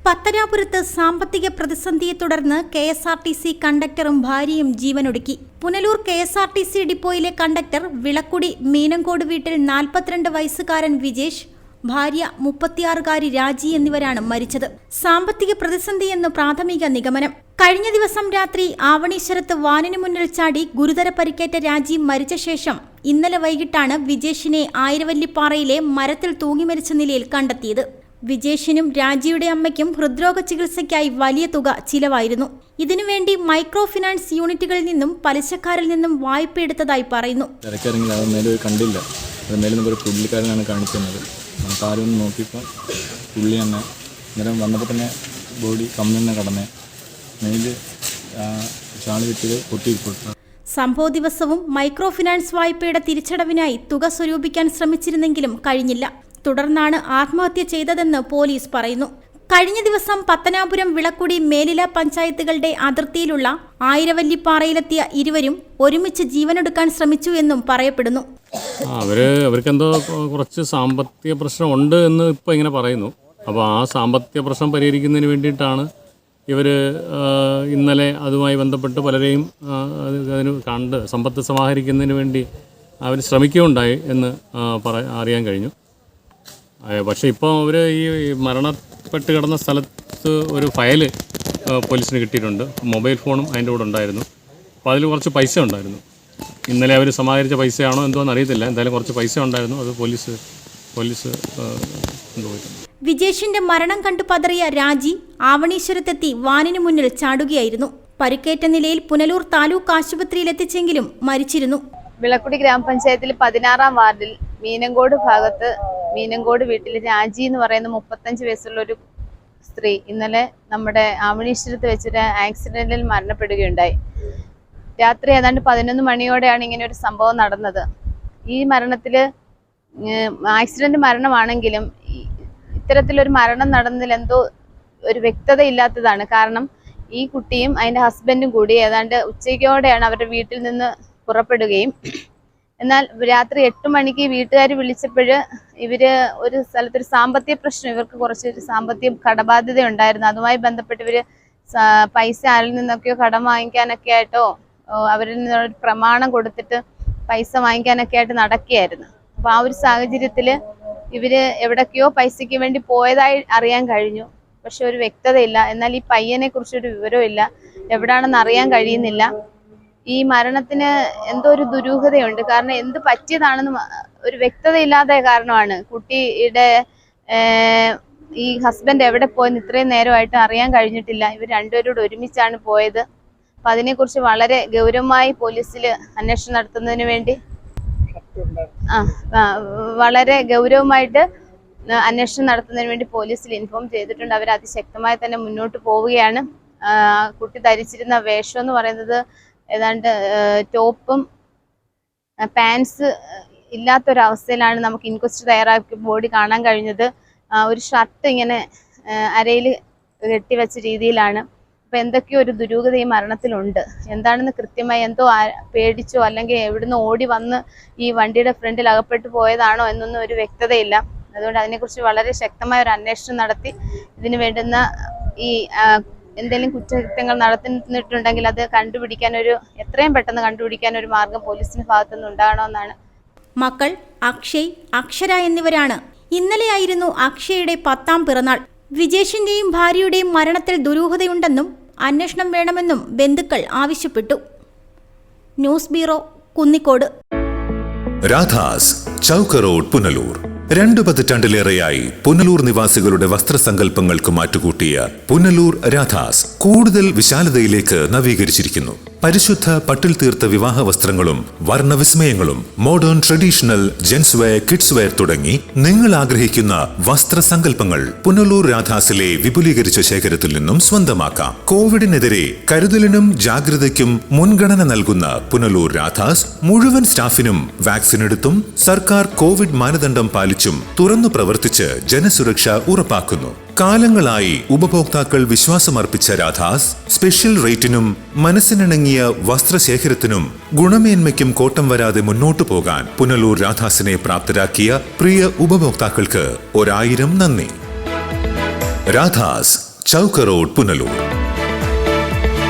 പത്തനാപുരത്ത് സാമ്പത്തിക പ്രതിസന്ധിയെ തുടർന്ന് KSRTC കണ്ടക്ടറും ഭാര്യയും ജീവനൊടുക്കി. പുനലൂർ KSRTC ഡിപ്പോയിലെ കണ്ടക്ടർ വിളക്കുടി മീനങ്കോട് വീട്ടിൽ 42 വയസ്സുകാരൻ വിജേഷ്, ഭാര്യ 36-കാരി രാജി എന്നിവരാണ് മരിച്ചത്. സാമ്പത്തിക പ്രതിസന്ധിയെന്ന് പ്രാഥമിക നിഗമനം. കഴിഞ്ഞ ദിവസം രാത്രി ആവണീശ്വരത്ത് വാനിനു മുന്നിൽ ചാടി ഗുരുതര പരിക്കേറ്റ രാജി മരിച്ച ശേഷം ഇന്നലെ വൈകിട്ടാണ് വിജേഷിനെ ആയിരവല്ലിപ്പാറയിലെ മരത്തിൽ തൂങ്ങി മരിച്ച നിലയിൽ കണ്ടെത്തിയത്. വിജേഷിനും രാജിയുടെ അമ്മയ്ക്കും ഹൃദ്രോഗ ചികിത്സയ്ക്കായി വലിയ തുക ചിലവായിരുന്നു. ഇതിനുവേണ്ടി മൈക്രോ ഫിനാൻസ് യൂണിറ്റുകളിൽ നിന്നും പലിശക്കാരിൽ നിന്നും വായ്പ എടുത്തതായി പറയുന്നു. കണ്ടില്ല, ഒരു പുള്ളിക്കാരനാണ് കാണിക്കുന്നത്. ആരും നോക്കിയപ്പോൾ പുള്ളി തന്നെ അന്നേരം വന്നപ്പോൾ തന്നെ ബോഡി കമ്മി കടന്നേ മേല് ചാളി വിട്ടത് പൊട്ടിപ്പോട്ടു. സംഭവ ദിവസവും മൈക്രോ ഫിനാൻസ് വായ്പയുടെ തിരിച്ചടവിനായി തുക സ്വരൂപിക്കാൻ ശ്രമിച്ചിരുന്നെങ്കിലും കഴിഞ്ഞില്ല. തുടർന്നാണ് ആത്മഹത്യ ചെയ്തതെന്ന് പോലീസ് പറയുന്നു. കഴിഞ്ഞ ദിവസം പത്തനാപുരം, വിളക്കുടി, മേലില പഞ്ചായത്തുകളുടെ അതിർത്തിയിലുള്ള ആയിരവല്ലിപ്പാറയിലെത്തിയ ഇരുവരും ഒരുമിച്ച് ജീവനെടുക്കാൻ ശ്രമിച്ചു എന്നും പറയപ്പെടുന്നു. അവർക്കെന്തോ കുറച്ച് സാമ്പത്തിക പ്രശ്നം ഉണ്ട് എന്ന് ഇപ്പോൾ ഇങ്ങനെ പറയുന്നു. അപ്പോൾ ആ സാമ്പത്തിക പ്രശ്നം പരിഹരിക്കുന്നതിന് വേണ്ടിയിട്ടാണ് ഇവർ ഇന്നലെ അതുമായി ബന്ധപ്പെട്ട് പലരെയും അതിന് കണ്ട് സമ്പത്ത് സമാഹരിക്കുന്നതിന് വേണ്ടി അവർ ശ്രമിക്കുകയുണ്ടായി എന്ന് അറിയാൻ കഴിഞ്ഞു. പക്ഷേ ഇപ്പോൾ അവർ ഈ മരണപ്പെട്ട് കിടന്ന സ്ഥലത്ത് ഒരു ഫയല് പോലീസിന് കിട്ടിയിട്ടുണ്ട്. മൊബൈൽ ഫോണും അതിൻ്റെ കൂടെ ഉണ്ടായിരുന്നു. അപ്പോൾ അതിൽ കുറച്ച് പൈസ ഉണ്ടായിരുന്നു. ഇന്നലെ അവർ സമാഹരിച്ച പൈസയാണോ എന്തോന്ന് അറിയത്തില്ല. എന്തായാലും കുറച്ച് പൈസ ഉണ്ടായിരുന്നു. അത് പോലീസ് കൊണ്ടുപോയിട്ടുണ്ട്. വിജേഷിന്റെ മരണം കണ്ടു പതറിയ രാജി ആവണീശ്വരത്തെത്തി വാനിനു മുന്നിൽ ചാടുകയായിരുന്നു. പരിക്കേറ്റ നിലയിൽ പുനലൂർ താലൂക്ക് ആശുപത്രിയിലെത്തിച്ചെങ്കിലും മരിച്ചിരുന്നു. വിളക്കുടി ഗ്രാമപഞ്ചായത്തിൽ 16-ാം വാർഡിൽ മീനങ്കോട് ഭാഗത്ത് മീനങ്കോട് വീട്ടിൽ രാജി എന്ന് പറയുന്ന 35 വയസ്സുള്ള ഒരു സ്ത്രീ ഇന്നലെ നമ്മുടെ ആവണീശ്വരത്ത് വെച്ചൊരു ആക്സിഡന്റിൽ മരണപ്പെടുകയുണ്ടായി. രാത്രി ഏതാണ്ട് 11 മണിയോടെയാണ് ഇങ്ങനെ ഒരു സംഭവം നടന്നത്. ഈ മരണത്തില് ആക്സിഡന്റ് മരണമാണെങ്കിലും ഇത്തരത്തിലൊരു മരണം നടന്നതിൽ എന്തോ ഒരു വ്യക്തത ഇല്ലാത്തതാണ്. കാരണം ഈ കുട്ടിയും അതിന്റെ ഹസ്ബൻഡും കൂടി ഏതാണ്ട് ഉച്ചയ്ക്കോടെയാണ് അവരുടെ വീട്ടിൽ നിന്ന് പുറപ്പെടുകയും, എന്നാൽ രാത്രി 8 മണിക്ക് വീട്ടുകാർ വിളിച്ചപ്പോൾ ഇവര് ഒരു സ്ഥലത്തൊരു സാമ്പത്തിക പ്രശ്നം, ഇവർക്ക് കുറച്ചൊരു സാമ്പത്തിക കടബാധ്യത ഉണ്ടായിരുന്നു. അതുമായി ബന്ധപ്പെട്ട് ഇവര് പൈസ ആരിൽ നിന്നൊക്കെയോ കടം വാങ്ങിക്കാനൊക്കെ ആയിട്ടോ അവരിൽ നിന്നൊരു പ്രമാണം കൊടുത്തിട്ട് പൈസ വാങ്ങിക്കാനൊക്കെ ആയിട്ട് നടക്കുകയായിരുന്നു. അപ്പൊ ആ ഒരു സാഹചര്യത്തില് ഇവര് എവിടൊക്കെയോ പൈസയ്ക്ക് വേണ്ടി പോയതായി അറിയാൻ കഴിഞ്ഞു. പക്ഷെ ഒരു വ്യക്തതയില്ല. എന്നാൽ ഈ പയ്യനെ കുറിച്ചൊരു വിവരവും ഇല്ല, എവിടാണെന്ന് അറിയാൻ കഴിയുന്നില്ല. ഈ മരണത്തിന് എന്തോ ഒരു ദുരൂഹതയുണ്ട്. കാരണം എന്ത് പറ്റിയതാണെന്ന് ഒരു വ്യക്തതയില്ലാത്ത കാരണമാണ്. കുട്ടിയുടെ ഈ ഹസ്ബൻഡ് എവിടെ പോയെന്ന് ഇത്രയും നേരമായിട്ട് അറിയാൻ കഴിഞ്ഞിട്ടില്ല. ഇവർ രണ്ടുപേരോട് ഒരുമിച്ചാണ് പോയത്. അപ്പൊ അതിനെക്കുറിച്ച് വളരെ ഗൗരവമായി പോലീസിൽ അന്വേഷണം നടത്തുന്നതിന് വേണ്ടി വളരെ ഗൗരവമായിട്ട് അന്വേഷണം നടത്തുന്നതിന് വേണ്ടി പോലീസിൽ ഇൻഫോം ചെയ്തിട്ടുണ്ട്. അവർ അതിശക്തമായി തന്നെ മുന്നോട്ട് പോവുകയാണ്. കുട്ടി ധരിച്ചിരുന്ന വേഷം എന്ന് പറയുന്നത് ഏതാണ്ട് ടോപ്പും പാൻസ് ഇല്ലാത്തൊരവസ്ഥയിലാണ് നമുക്ക് ഇൻക്വസ്റ്റ് തയ്യാറാക്കി ബോഡി കാണാൻ കഴിഞ്ഞത്. ഒരു ഷർട്ട് ഇങ്ങനെ അരയിൽ കെട്ടിവെച്ച രീതിയിലാണ്. അപ്പൊ എന്തൊക്കെയോ ഒരു ദുരൂഹത ഈ മരണത്തിലുണ്ട്. എന്താണെന്ന് കൃത്യമായി എന്തോ പേടിച്ചോ അല്ലെങ്കിൽ എവിടുന്ന് ഓടി വന്ന് ഈ വണ്ടിയുടെ ഫ്രണ്ടിൽ അകപ്പെട്ടു പോയതാണോ എന്നൊന്നും ഒരു വ്യക്തതയില്ല. അതുകൊണ്ട് അതിനെക്കുറിച്ച് വളരെ ശക്തമായ ഒരു അന്വേഷണം നടത്തി ഇതിന് വേണ്ടുന്ന ഈ എന്തെങ്കിലും കുറ്റകൃത്യങ്ങൾ നടത്തിയിട്ടുണ്ടെങ്കിൽ അത് എത്രയും പെട്ടെന്ന് കണ്ടുപിടിക്കാൻ ഒരു മാർഗം പോലീസിന്റെ ഭാഗത്തുനിന്ന് ഉണ്ടാകണമെന്നാണ്. മക്കൾ അക്ഷയ്, അക്ഷര എന്നിവരാണ്. ഇന്നലെയായിരുന്നു അക്ഷയയുടെ 10ാം പിറന്നാൾ. വിജേഷിന്റെയും ഭാര്യയുടെയും മരണത്തിൽ ദുരൂഹതയുണ്ടെന്നും അന്വേഷണം വേണമെന്നും ബന്ധുക്കൾ ആവശ്യപ്പെട്ടു. News bureau, Kunnikode. Radha's, Chowk road, Punalur. 2 പതിറ്റാണ്ടിലേറെയായി പുനലൂർ നിവാസികളുടെ വസ്ത്രസങ്കല്പങ്ങൾക്ക് മാറ്റുകൂട്ടിയ പുനലൂർ രാധാസ് കൂടുതൽ വിശാലതയിലേക്ക് നവീകരിച്ചിരിക്കുന്നു. പരിശുദ്ധ പട്ടിൽ തീർത്ത വിവാഹ വസ്ത്രങ്ങളും വർണ്ണവിസ്മയങ്ങളും modern traditional gents wear, kids wear തുടങ്ങി നിങ്ങൾ ആഗ്രഹിക്കുന്ന വസ്ത്രസങ്കല്പങ്ങൾ പുനലൂർ രാധാസിലെ വിപുലീകരിച്ച ശേഖരത്തിൽ നിന്നും സ്വന്തമാക്കാം. കോവിഡിനെതിരെ കരുതലിനും ജാഗ്രതയ്ക്കും മുൻഗണന നൽകുന്ന പുനലൂർ രാധാസ് മുഴുവൻ സ്റ്റാഫിനും വാക്സിൻ എടുത്തും സർക്കാർ കോവിഡ് മാനദണ്ഡം പാലിച്ചും തുറന്നു പ്രവർത്തിച്ച് ജനസുരക്ഷ ഉറപ്പാക്കുന്നു. കാലങ്ങളായി ഉപഭോക്താക്കൾ വിശ്വാസമർപ്പിച്ച രാധാസ് സ്പെഷ്യൽ റേറ്റിനും മനസ്സിനിണങ്ങിയ വസ്ത്രശേഖരത്തിനും ഗുണമേന്മയ്ക്കും കോട്ടം വരാതെ മുന്നോട്ടു പോകാൻ പുനലൂർ രാധാസിനെ പ്രാപ്തരാക്കിയ പ്രിയ ഉപഭോക്താക്കൾക്ക് 1000 നന്ദി. രാധാസ്, ചൗക്ക് റോഡ് പുനലൂർ.